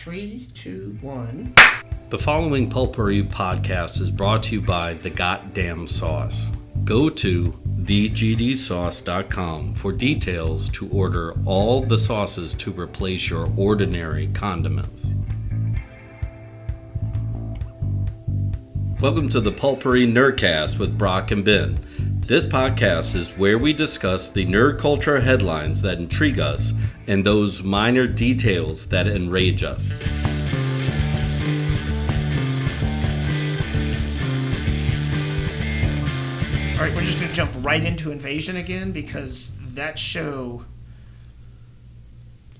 Three, two, one. The following Pulpery podcast is brought to you by The Goddamn Sauce. Go to thegdsauce.com for details to order all the sauces to replace your ordinary condiments. Welcome to the Pulpery Nerdcast with Brock and Ben. This podcast is where we discuss the nerd culture headlines that intrigue us and those minor details that enrage us. All right, we're just going to jump right into Invasion again because that show,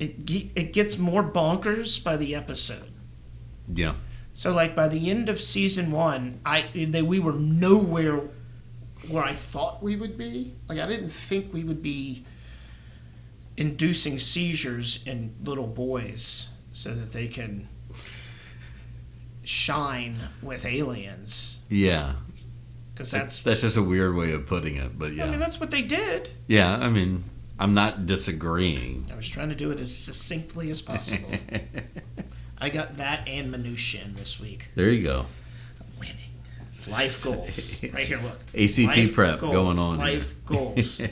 it gets more bonkers by the episode. Yeah. So, like, by the end of season one, we were nowhere where I thought we would be. Like, I didn't think we would be inducing seizures in little boys so that they can shine with aliens. Yeah. Because that's just a weird way of putting it, but yeah. I mean, that's what they did. Yeah, I mean, I'm not disagreeing. I was trying to do it as succinctly as possible. I got that and minutia in this week. There you go. Winning. Life goals. Right here, look. ACT Life prep goals. going on. Life goals.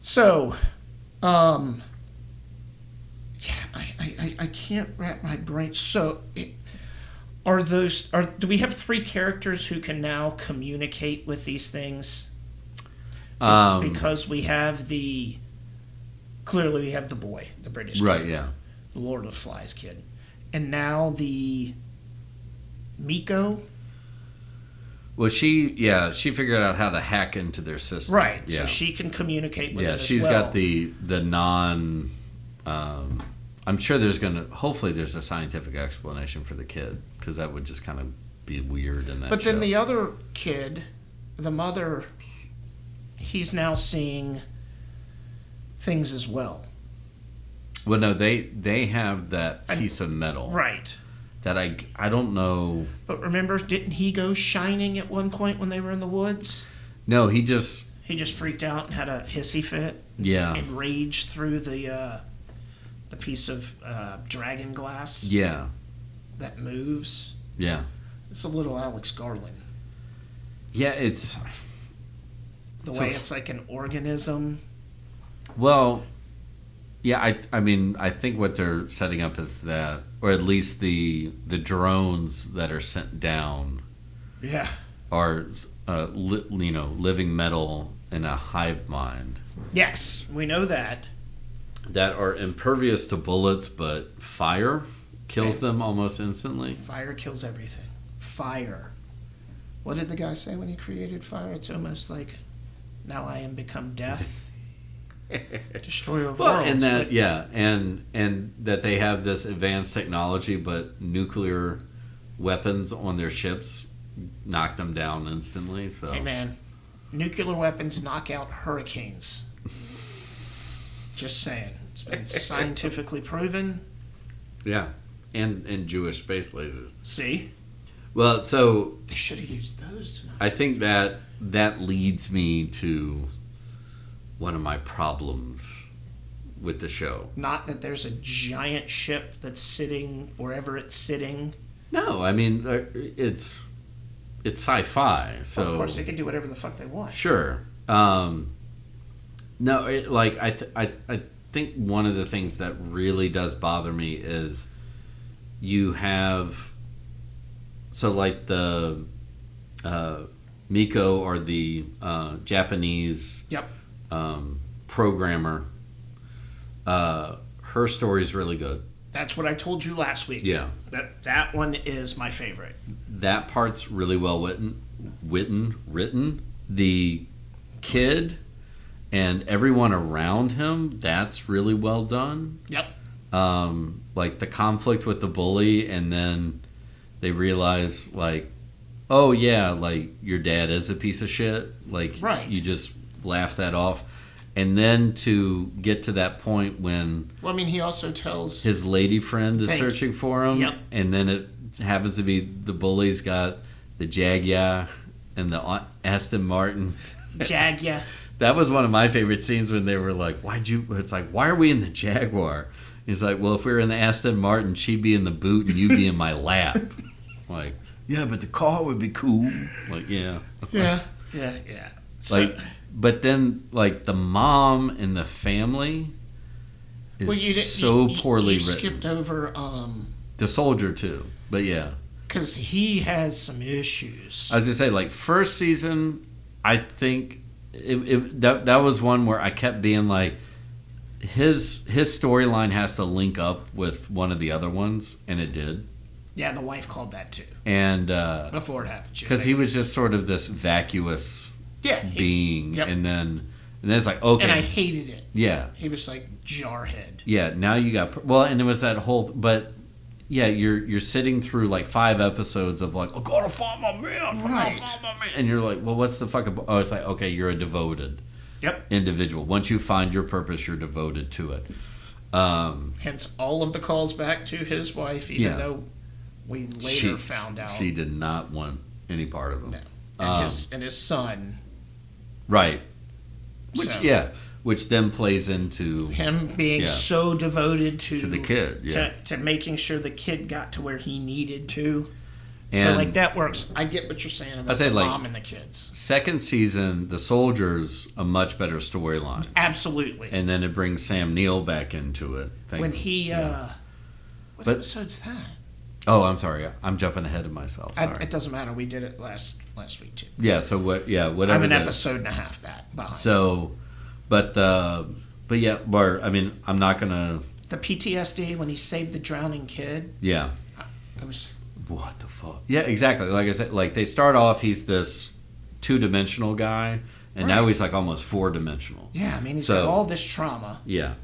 So, yeah, I can't wrap my brain. So, do we have three characters who can now communicate with these things? Because we have clearly we have the boy, the British kid. Right, yeah. The Lord of the Flies kid. And now the Miko. Well, she figured out how to hack into their system. Right, yeah. so she can communicate with it as well. Yeah, she's got the non... I'm sure hopefully there's a scientific explanation for the kid, because that would just kind of be weird in that But show. then the other kid, the mother, he's now seeing things as well. Well, no, they have that piece of metal. Right. That I don't know. But remember, didn't he go shining at one point when they were in the woods? No, he just freaked out and had a hissy fit. Yeah. And raged through the piece of dragon glass. Yeah. That moves. Yeah. It's a little Alex Garland. Yeah, it's... The way it's like an organism. Well... Yeah, I mean, I think what they're setting up is that, or at least the drones that are sent down, yeah, are living metal in a hive mind. Yes, we know that. That are impervious to bullets, but fire kills them almost instantly. Fire kills everything. Fire. What did the guy say when he created fire? It's almost like, now I am become death. Destroyer of worlds. And that, yeah, and that they have this advanced technology, but nuclear weapons on their ships knock them down instantly. So, hey man, nuclear weapons knock out hurricanes. Just saying, it's been scientifically proven. Yeah, and Jewish space lasers. See, well, so they should have used those tonight. I think that leads me to one of my problems with the show. Not that there's a giant ship that's sitting wherever it's sitting. No, I mean it's sci-fi, so well, of course they can do whatever the fuck they want. Sure. No, I think one of the things that really does bother me is you have the Miko or the Japanese. Yep. Programmer. Her story is really good. That's what I told you last week. Yeah. That one is my favorite. That part's really well written. The kid and everyone around him, that's really well done. Yep. Like the conflict with the bully, and then they realize, like, oh yeah, like your dad is a piece of shit. Like, right. You just laugh that off. And then to get to that point when... Well, I mean, he also tells... his lady friend is searching for him. Yep. And then it happens to be the bully's got the Jaguar and the Aston Martin. Jaguar. That was one of my favorite scenes when they were like, why are we in the Jaguar? He's like, well, if we were in the Aston Martin, she'd be in the boot and you'd be in my lap. Like, yeah, but the car would be cool. Like, yeah. Yeah. So, Like, but then, like, the mom and the family is poorly you written. Skipped over The soldier, too. But, yeah. because he has some issues. I was going to say, like, first season, I think that was one where I kept being like, his storyline has to link up with one of the other ones, and it did. Yeah, the wife called that too. And before it happened, because he was just sort of this vacuous being, yep. and then it's like, okay, and I hated it. Yeah, he was like jarhead. Yeah, now you got and it was that whole, but yeah, you're sitting through like 5 episodes of like, I gotta find my man, right? And you're like, well, what's the fucking? Oh, it's like, okay, you're a devoted. Yep. Individual. Once you find your purpose, you're devoted to it. Hence all of the calls back to his wife, even though we later found out she did not want any part of him. No. And his son. Right. Which then plays into him being so devoted to the kid, to making sure the kid got to where he needed to. And so like that works. I get what you're saying about the mom and the kids. Second season, the soldiers, a much better storyline. Absolutely. And then it brings Sam Neill back into it. When he, what episode's that? Oh, I'm sorry. I'm jumping ahead of myself. Sorry. It doesn't matter. We did it last week too. Yeah. So what? Yeah. Whatever. I'm an episode and a half back behind. So, but yeah. I mean, I'm not gonna. The PTSD when he saved the drowning kid. Yeah. I was. What the fuck? Yeah, exactly. Like I said, like they start off, he's this 2-dimensional guy, and now he's like almost 4-dimensional. Yeah, I mean he's got all this trauma. Yeah.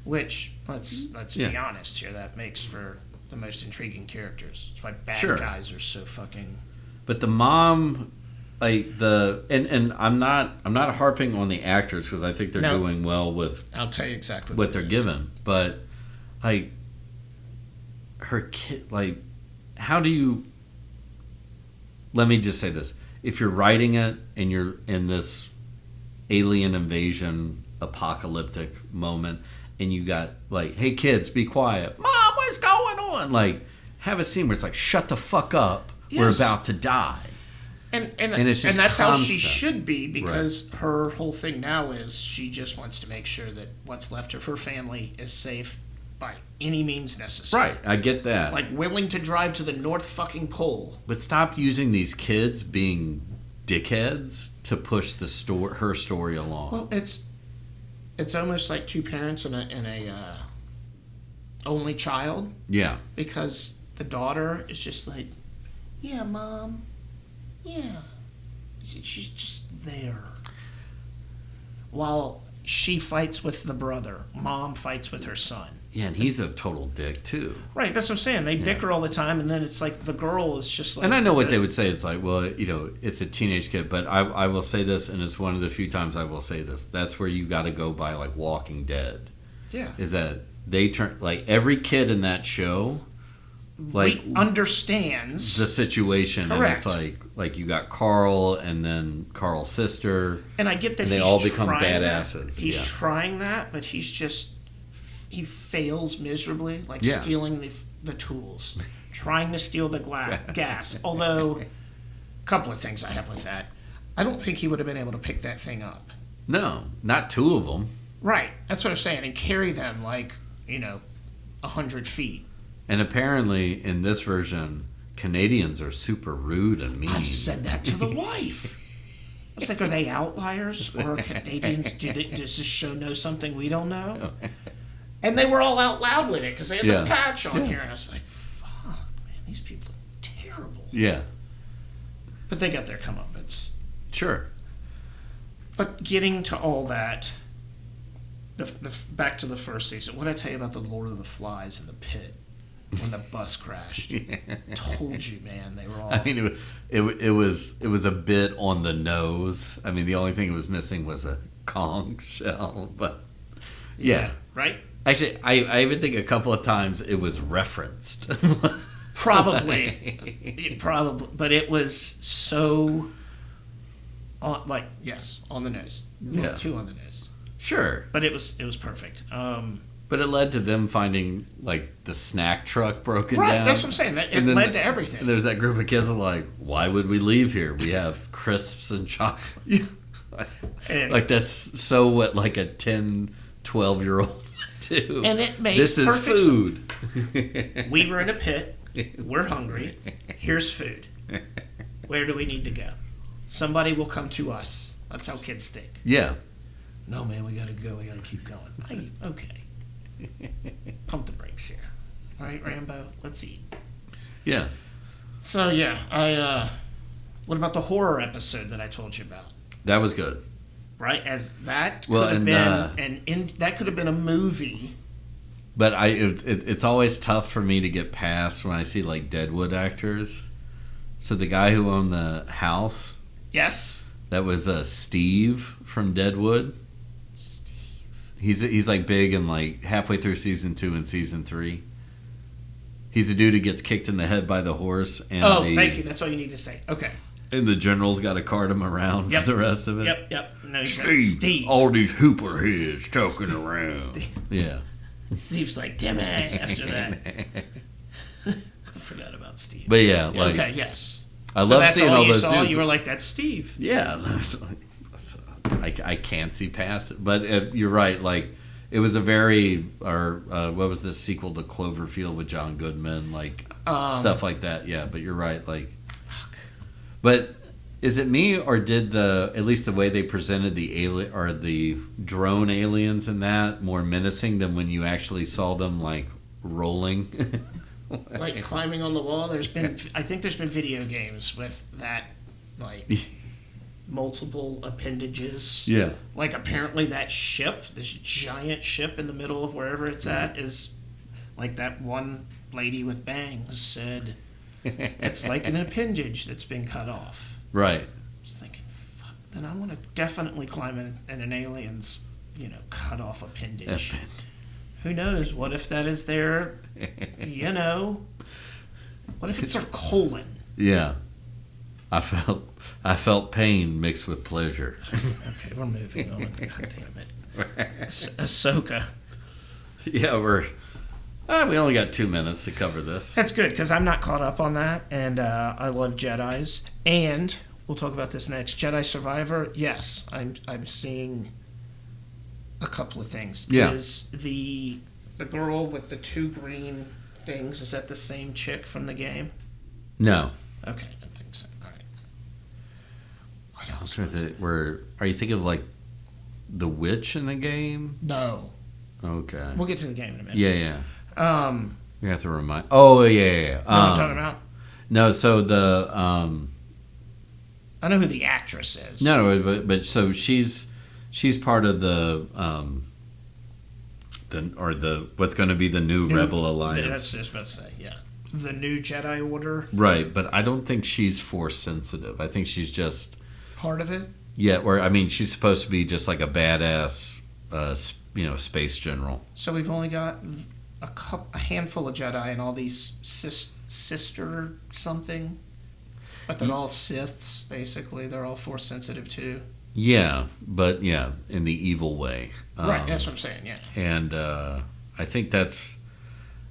Which let's be honest here, that makes for the most intriguing characters. That's why bad guys are so fucking. But the mom, like and I'm not harping on the actors because I think they're doing well with. I'll tell you exactly what they're given, but like her kid, like. How do you... Let me just say this. If you're writing it and you're in this alien invasion apocalyptic moment and you got like, hey kids, be quiet. Mom, what's going on? Like, have a scene where it's like, shut the fuck up. Yes. We're about to die. And it's just that's constant. How she should be because her whole thing now is she just wants to make sure that what's left of her family is safe by any means necessary. Right, I get that. Like willing to drive to the North fucking Pole. But stop using these kids being dickheads to push her story along. Well, it's almost like 2 parents and a only child. Yeah. Because the daughter is just like, yeah, Mom. Yeah. She's just there. While she fights with the brother. Mom fights with her son. Yeah, and he's a total dick, too. Right, that's what I'm saying. They bicker all the time, and then it's like the girl is just like... And I know what they would say. It's like, well, it's a teenage kid, but I will say this, and it's one of the few times I will say this. That's where you got to go by, like, Walking Dead. Yeah. Is that they turn... Like, every kid in that show... Like understands the situation. Correct. And it's like you got Carl and then Carl's sister. And I get that they all become badasses. He's trying that, but he fails miserably, like stealing the tools, trying to steal the gas. Although, a couple of things I have with that. I don't think he would have been able to pick that thing up. No, not 2 of them. Right, that's what I'm saying, and carry them like 100 feet. And apparently, in this version, Canadians are super rude and mean. I said that to the wife. I was like, are they outliers or Canadians? Does this show know something we don't know? And they were all out loud with it because they had the patch on here. And I was like, fuck, man, these people are terrible. Yeah. But they got their comeuppance. Sure. But getting to all that, back to the first season, what did I tell you about the Lord of the Flies in the pit? When the bus crashed. Told you, man, they were all... I mean, it was a bit on the nose. I mean, the only thing it was missing was a conch shell, but... Yeah. Right? Actually, I even think a couple of times it was referenced. Probably. But it was so... on the nose. Yeah. Too on the nose. Sure. But it was perfect. But it led to them finding, like, the snack truck broken Right, down. that's what I'm saying. It led to everything. And there's that group of kids that are like, why would we leave here? We have crisps and chocolate. Yeah. And, like, that's so what, like, a 10, 12-year-old would do. And it makes this is perfect food. We were in a pit. We're hungry. Here's food. Where do we need to go? Somebody will come to us. That's how kids think. Yeah. No, man, we got to go. We got to keep going. Okay. Pump the brakes here. All right, Rambo, let's eat. Yeah. So, yeah, what about the horror episode that I told you about? That was good. Right? As that could have been that could have been a movie. But it's always tough for me to get past when I see, like, Deadwood actors. So the guy who owned the house. Yes. That was Steve from Deadwood. Steve. He's like big and like halfway through season 2 and season 3. He's a dude who gets kicked in the head by the horse. And thank you. That's all you need to say. Okay. And the general's got to cart him around for the rest of it. Yep. No, Steve. All these hooper heads talking around. Steve. Yeah. Steve's like, damn it, after that. I forgot about Steve. But yeah, like. Okay, yes. I love seeing all those dudes. You were like, that's Steve. Yeah. I can't see past it. But you're right. Like, it was a very, what was this sequel to Cloverfield with John Goodman? Like, stuff like that. Yeah, but you're right. Like, but is it me or did at least the way they presented the alien or the drone aliens in that more menacing than when you actually saw them like rolling? Like climbing on the wall. I think there's been video games with that, like multiple appendages. Yeah. Like apparently that ship, this giant ship in the middle of wherever it's at, is like that one lady with bangs said. It's like an appendage that's been cut off. Right. I was thinking, fuck, then I want to definitely climb in an alien's, cut off appendage. Who knows? What if that is their, what if it's their colon? Yeah. I felt pain mixed with pleasure. Okay, we're moving on. God damn it. Ahsoka. Yeah, we only got 2 minutes to cover this. That's good, because I'm not caught up on that, and I love Jedis. And we'll talk about this next. Jedi Survivor, yes, I'm seeing a couple of things. Yeah. Is the girl with the 2 green things, is that the same chick from the game? No. Okay, I don't think so. All right. What else? Are you thinking of like the witch in the game? No. Okay. We'll get to the game in a minute. Yeah. You have to remind. Oh, yeah. What I'm talking about? No, so the I know who the actress is. No, but so she's part of the what's going to be the new Rebel Alliance. That's just about to say, yeah. The new Jedi Order. Right, but I don't think she's Force sensitive. I think she's just part of it. Yeah, or I mean, she's supposed to be just like a badass, space general. So we've only got a handful of Jedi and all these sister something, but they're all Siths basically. They're all Force sensitive too. Yeah, but in the evil way. Right, that's what I'm saying. Yeah. And I think that's.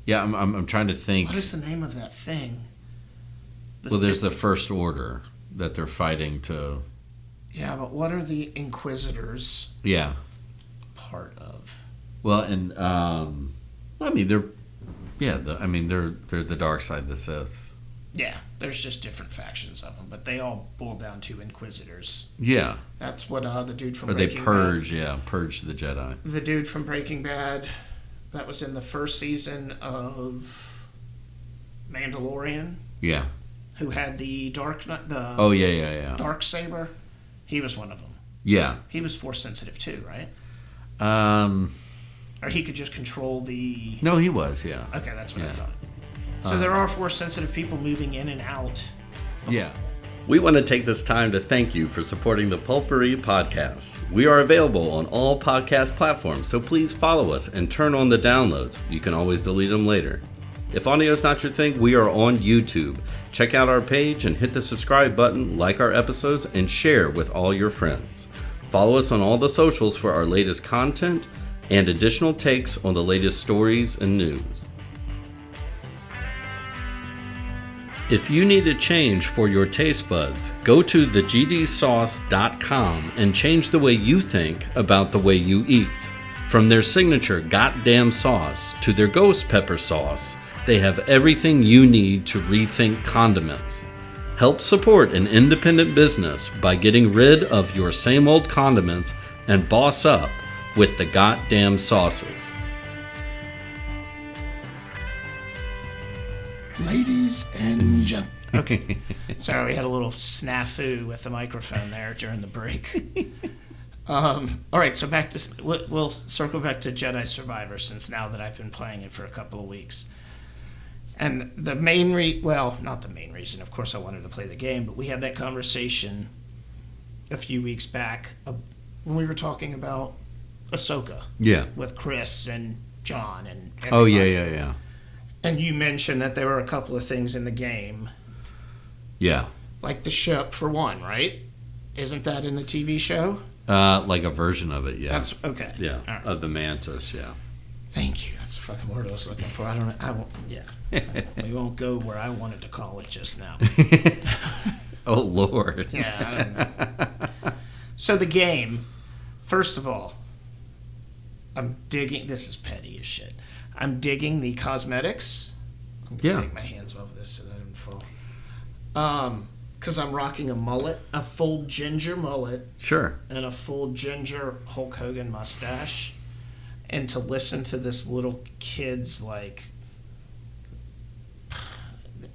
Yeah, I'm trying to think. What is the name of that thing? There's the First Order that they're fighting to. Yeah, but what are the Inquisitors? Yeah. Part of. Well, and I mean they're the dark side of the Sith. Yeah, there's just different factions of them, but they all boil down to Inquisitors. Yeah. That's what the dude from Breaking Bad. Or they purge the Jedi. The dude from Breaking Bad, that was in the first season of Mandalorian. Yeah. Who had the dark dark saber. He was one of them. Yeah. He was Force sensitive too, right? Or he could just control the. No, he was. Yeah. Okay, that's what I thought. So there are Force sensitive people moving in and out. Yeah. We want to take this time to thank you for supporting the Pulpery Podcast. We are available on all podcast platforms, so please follow us and turn on the downloads. You can always delete them later. If audio is not your thing, we are on YouTube. Check out our page and hit the subscribe button, like our episodes, and share with all your friends. Follow us on all the socials for our latest content, and additional takes on the latest stories and news. If you need a change for your taste buds, go to thegdsauce.com and change the way you think about the way you eat. From their signature goddamn sauce to their ghost pepper sauce, they have everything you need to rethink condiments. Help support an independent business by getting rid of your same old condiments and boss up with the goddamn sauces. Ladies and gentlemen. Okay. Sorry, we had a little snafu with the microphone there during the break. All right, so we'll circle back to Jedi Survivor, since now that I've been playing it for a couple of weeks. And the main not the main reason, of course I wanted to play the game, but we had that conversation a few weeks back when we were talking about Ahsoka. Yeah. With Chris and John and everybody. Oh, yeah. And you mentioned that there were a couple of things in the game. Yeah. Like the ship, for one, right? Isn't that in the TV show? Like a version of it, yeah. That's okay. Yeah, right. of the Mantis, yeah. Thank you. That's the fucking word I was looking for. I won't, yeah. We won't go where I wanted to call it just now. Oh, Lord. Yeah, I don't know. So the game, first of all, I'm digging, this is petty as shit. I'm digging the cosmetics. I'm going to take my hands off this so that I don't fall. Because I'm rocking a mullet, a full ginger mullet. Sure. And a full ginger Hulk Hogan mustache. And to listen to this little kid's, like,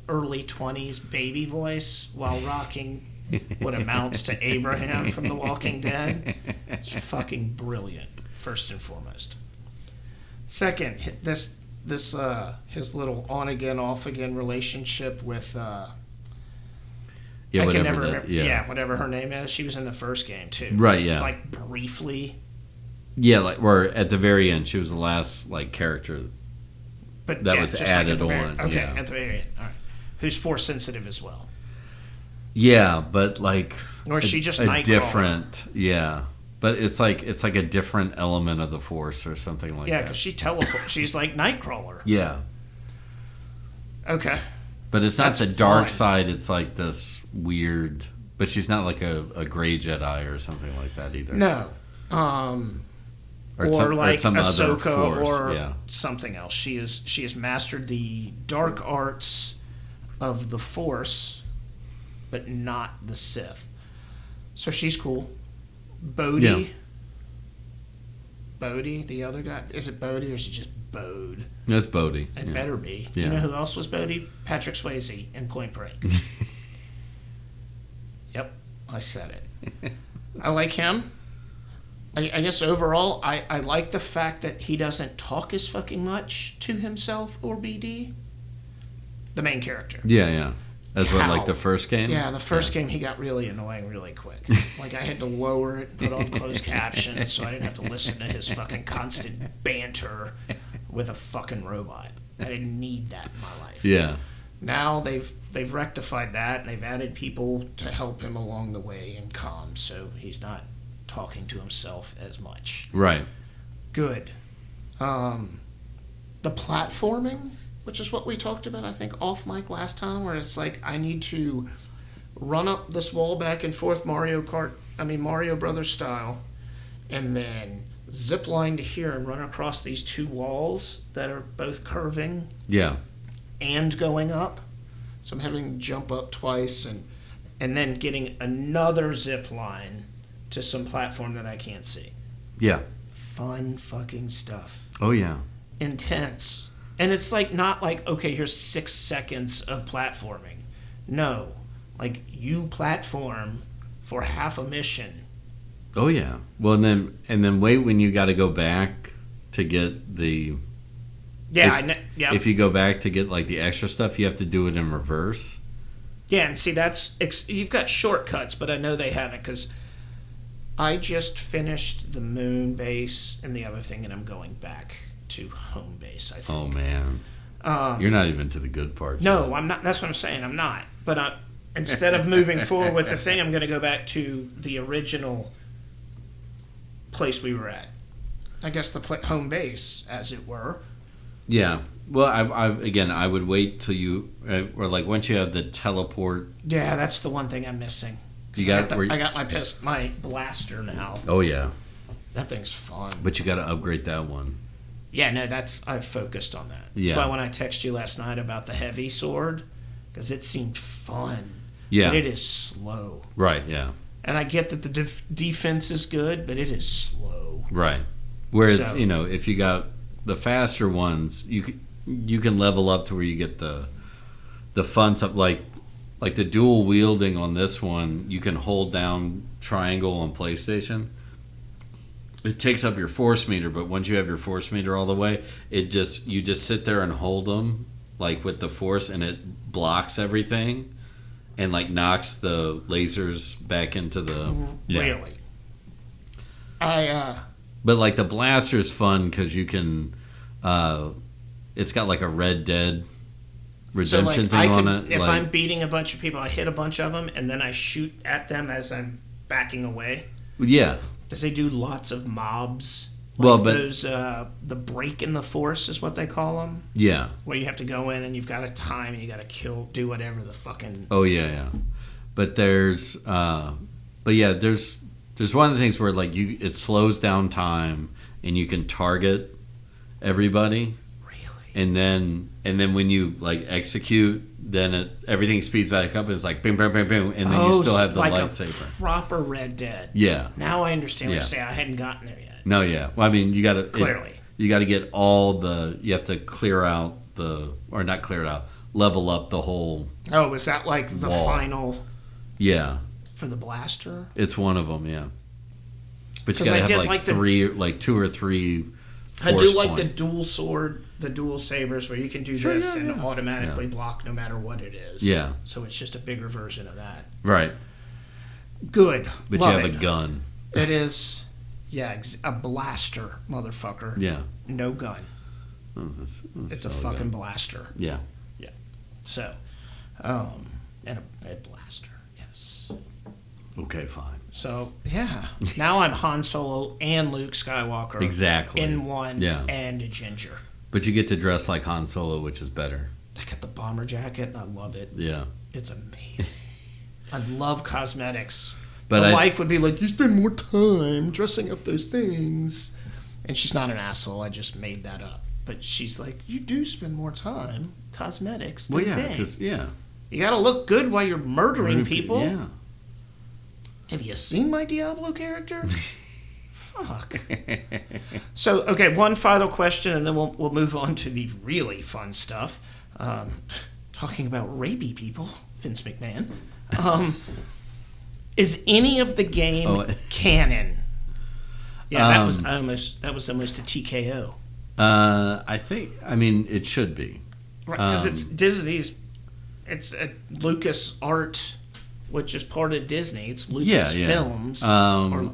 early 20s baby voice while rocking what amounts to Abraham from The Walking Dead. It's fucking brilliant, first and foremost. Second, his little on again, off again relationship with I can never remember. Yeah, whatever her name is. She was in the first game too. Right. Yeah. Like briefly. Yeah, like where at the very end, she was the last like character. But that was added on. Okay, yeah. At the very end. All right. Who's force sensitive as well. Yeah, but like. Or is she just a different? Yeah. But it's like a different element of the Force or something like that. Yeah, because she teleports. She's like Nightcrawler. Yeah. Okay. But it's not the dark side. It's like this weird. But she's not like a gray Jedi or something like that either. No. Or like some Ahsoka other Force. or something else. She has mastered the dark arts of the Force, but not the Sith. So she's cool. Bodhi, the other guy. Is it Bodhi or is it just Bode? It's Bodhi. It better be. Yeah. You know who else was Bodhi? Patrick Swayze in Point Break. Yep, I said it. I like him. I guess overall, I like the fact that he doesn't talk as fucking much to himself or BD. The main character. Yeah. As what, like the first game? Yeah, the first game he got really annoying really quick. Like I had to lower it and put on closed captions so I didn't have to listen to his fucking constant banter with a fucking robot. I didn't need that in my life. Yeah. Now they've rectified that and they've added people to help him along the way in comms, so he's not talking to himself as much. Right. Good. The platforming, which is what we talked about, I think, off mic last time, where it's like I need to run up this wall back and forth Mario Brothers style, and then zip line to here and run across these two walls that are both curving. Yeah. And going up. So I'm having to jump up twice and then getting another zip line to some platform that I can't see. Yeah. Fun fucking stuff. Oh, yeah. Intense. And it's like not like, okay, here's 6 seconds of platforming. No. Like you platform for half a mission. Oh yeah. Well, and then wait when you got to go back to get the. Yeah. If you go back to get like the extra stuff, you have to do it in reverse. Yeah, and see you've got shortcuts, but I know they haven't because I just finished the moon base and the other thing, and I'm going back to home base, I think. Oh, man. You're not even to the good part. No, I'm not. That's what I'm saying. I'm not. But instead of moving forward with the thing, I'm going to go back to the original place we were at. I guess, the home base, as it were. Yeah. Well, I would wait till you, or like once you have the teleport. Yeah, that's the one thing I'm missing. I got my blaster now. Oh yeah. That thing's fun. But you got to upgrade that one. Yeah, no, I've focused on that. Yeah. That's why when I texted you last night about the heavy sword, because it seemed fun. Yeah. But it is slow. Right. Yeah. And I get that the defense is good, but it is slow. Right. Whereas if you got the faster ones, you can level up to where you get the fun stuff, like the dual wielding on this one. You can hold down triangle on PlayStation. It takes up your force meter, but once you have your force meter all the way, you just sit there and hold them like with the force, and it blocks everything and like knocks the lasers back into the really. But like the blaster is fun because you can. It's got like a Red Dead Redemption thing on it. If I'm beating a bunch of people, I hit a bunch of them, and then I shoot at them as I'm backing away. Yeah. Does they do lots of mobs? Those the break in the force is what they call them. Yeah. Where you have to go in and you've got a time and you got to kill, do whatever the fucking. Oh yeah. But there's one of the things where like it slows down time and you can target everybody. And then when you like execute, then everything speeds back up and it's like boom, boom, boom, boom, and then you still have the lightsaber. A proper Red Dead. Yeah. Now I understand what you're saying. I hadn't gotten there yet. No, yeah. Well, I mean, you got to clearly. You got to get you have to clear out not clear it out, level up the whole. Oh, is that like the wall. Final? Yeah. For the blaster. It's one of them, yeah. But you got to have like 2 or 3. I do like the dual sword, the dual sabers, where you can do this and automatically block no matter what it is. Yeah. So it's just a bigger version of that. Right. Good. But Love you have it. a gun. It is, a blaster, motherfucker. Yeah. No gun. Oh, it's a fucking blaster. Yeah. Yeah. So, and a blaster. Yes. Okay, fine. So, yeah. Now I'm Han Solo and Luke Skywalker. Exactly. In one. Yeah. And a ginger. But you get to dress like Han Solo, which is better. I got the bomber jacket, and I love it. Yeah. It's amazing. I love cosmetics. But my wife would be like, you spend more time dressing up those things. And she's not an asshole. I just made that up. But she's like, you do spend more time cosmetics than things. Yeah. You got to look good while you're murdering people. Yeah. Have you seen my Diablo character? Fuck. So, okay, one final question, and then we'll move on to the really fun stuff. Talking about rapey people, Vince McMahon. Is any of the game canon? Yeah, that was almost a TKO. I mean, it should be. Right, because it's Disney's. It's a Lucas Art, which is part of Disney. It's Lucas Films. Or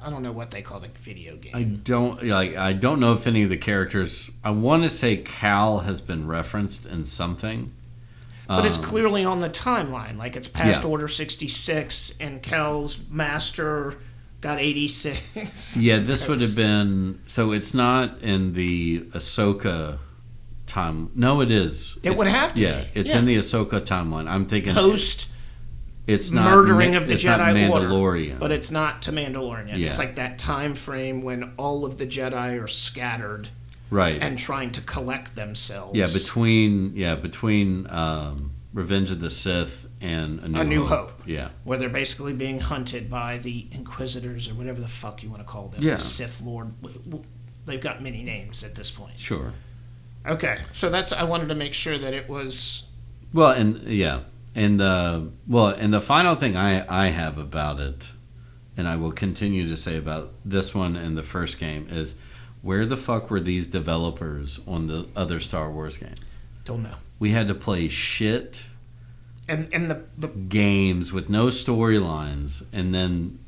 I don't know what they call the video game. I don't know if any of the characters. I want to say Cal has been referenced in something. But it's clearly on the timeline. Like, it's past Order 66, and Cal's master got 86. Yeah, this would have been... So it's not in the Ahsoka time... No, it is. It would have to be. It's in the Ahsoka timeline. I'm thinking... Post... It's not murdering of the Jedi Mandalorian. Order. But it's not to Mandalorian. Yeah. It's like that time frame when all of the Jedi are scattered... Right. And trying to collect themselves. Yeah, between Revenge of the Sith and A New Hope. Yeah. Where they're basically being hunted by the Inquisitors or whatever the fuck you want to call them. Yeah. The Sith Lord. They've got many names at this point. Sure. Okay. So I wanted to make sure that it was... Well, and the final thing I have about it, and I will continue to say about this one and the first game, is... Where the fuck were these developers on the other Star Wars games? Don't know. We had to play shit and the games with no storylines, and then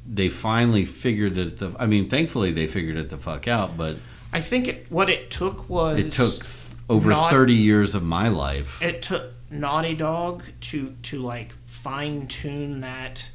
they finally figured it. Thankfully they figured it the fuck out. But I think what it took was it took over 30 years of my life. It took Naughty Dog to like fine tune that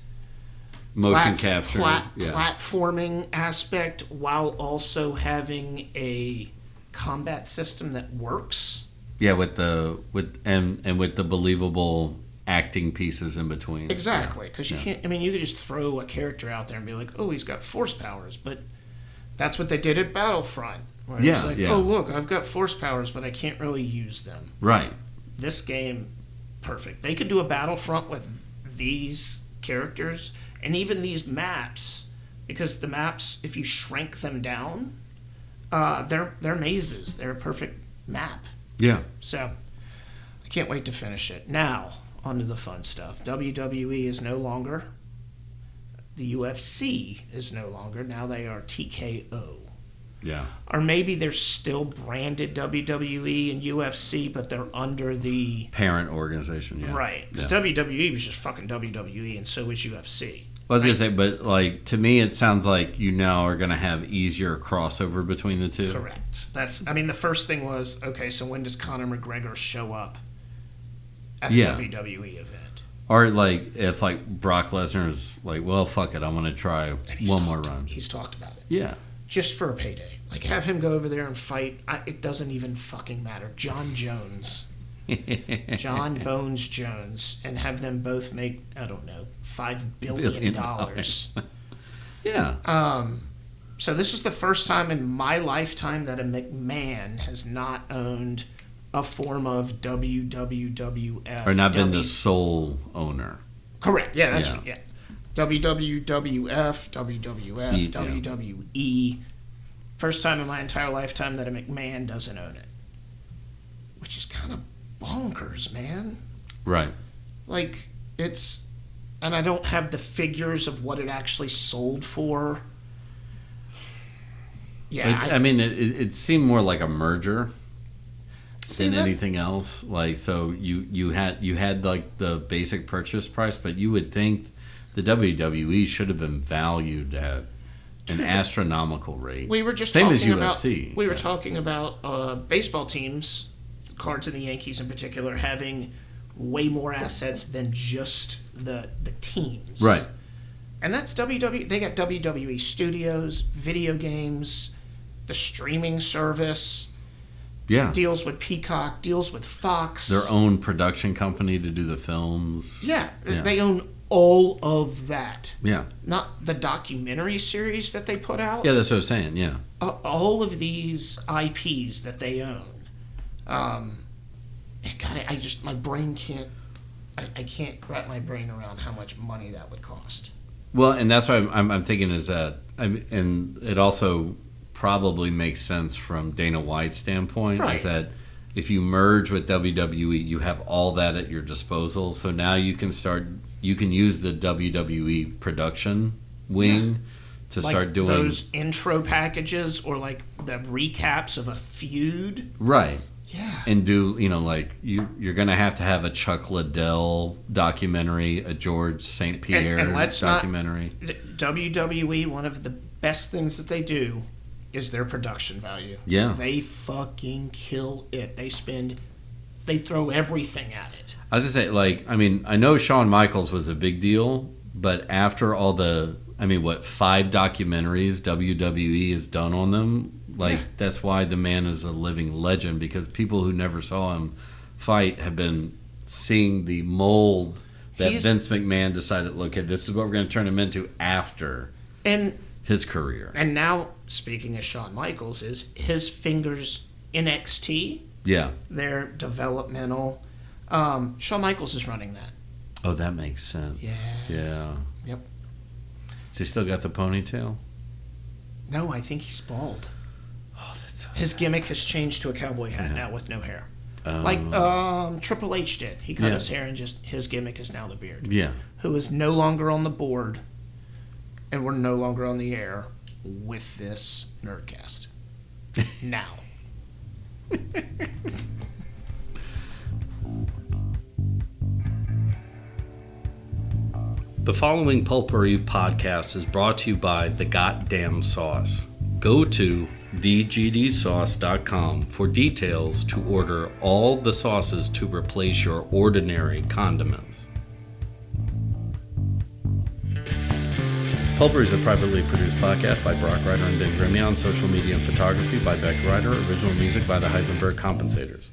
motion capture, platforming aspect, while also having a combat system that works. Yeah, with the believable acting pieces in between. Exactly, because you can't. I mean, you could just throw a character out there and be like, "Oh, he's got force powers," but that's what they did at Battlefront. Where it's like, "Oh, look, I've got force powers, but I can't really use them." Right. This game, perfect. They could do a Battlefront with these characters and even these maps, because the maps, if you shrink them down, they're mazes. They're a perfect map. Yeah. So I can't wait to finish it. Now, on to the fun stuff. WWE is no longer. The UFC is no longer. Now they are TKO. Yeah. Or maybe they're still branded WWE and UFC, but they're under the parent organization. Yeah. Right. Because WWE was just fucking WWE, and so was UFC. Well, I was going to say, but like to me, it sounds like you now are going to have easier crossover between the two. Correct. I mean, the first thing was, okay, so when does Conor McGregor show up at a WWE event? Or like if like Brock Lesnar's like, well, fuck it, I want to try one more run. He's talked about it. Yeah. Just for a payday. Like, have him go over there and fight. It doesn't even fucking matter. John Bones Jones, and have them both make, I don't know, $5 billion. Yeah. So this is the first time in my lifetime that a McMahon has not owned a form of WWWF. Or not been the sole owner. Correct. Yeah, that's yeah. WWWF, WWF, WWE. First time in my entire lifetime that a McMahon doesn't own it. Which is kind of bonkers, man. Right. Like, it's... And I don't have the figures of what it actually sold for. Yeah. I mean, it seemed more like a merger than anything else. Like, so you had like the basic purchase price, but you would think the WWE should have been valued at an astronomical rate. We were just same talking as UFC. About, we were talking about baseball teams, Cards and the Yankees in particular, having way more assets than just the teams. Right. And that's WWE. They got WWE Studios, video games, the streaming service. Yeah. Deals with Peacock, deals with Fox. Their own production company to do the films. Yeah. They own all of that. Yeah. Not the documentary series that they put out. Yeah, that's what I was saying, yeah. All of these IPs that they own. My brain can't... I can't wrap my brain around how much money that would cost. Well, and that's why I'm thinking is that... and it also probably makes sense from Dana White's standpoint, right. Is that if you merge with WWE, you have all that at your disposal. So now you can use the WWE production wing to start doing those intro packages or like the recaps of a feud. Right. Yeah. And do, like you're going to have a Chuck Liddell documentary, a George St. Pierre documentary. WWE, one of the best things that they do is their production value. Yeah. They fucking kill it. They throw everything at it. I was going to say, I know Shawn Michaels was a big deal, but after all the, 5 documentaries WWE has done on them, that's why the man is a living legend, because people who never saw him fight have been seeing the mold that Vince McMahon decided, look, this is what we're going to turn him into after his career. And now, speaking of Shawn Michaels, is his fingers NXT. Yeah. They're developmental. Shawn Michaels is running that. Oh, that makes sense. Yeah. Yep. Has he still got the ponytail? No, I think he's bald. Oh, that's so his sad. gimmick has changed to a cowboy hat now with no hair. Like Triple H did. He cut his hair and his gimmick is now the beard. Yeah. Who is no longer on the board, and we're no longer on the air with this Nerdcast. Now. The following Pulpery podcast is brought to you by The Goddamn Sauce. Go to thegdsauce.com for details to order all the sauces to replace your ordinary condiments. Pulper is a privately produced podcast by Brock Ryder and Ben Grimion. Social media and photography by Beck Ryder. Original music by the Heisenberg Compensators.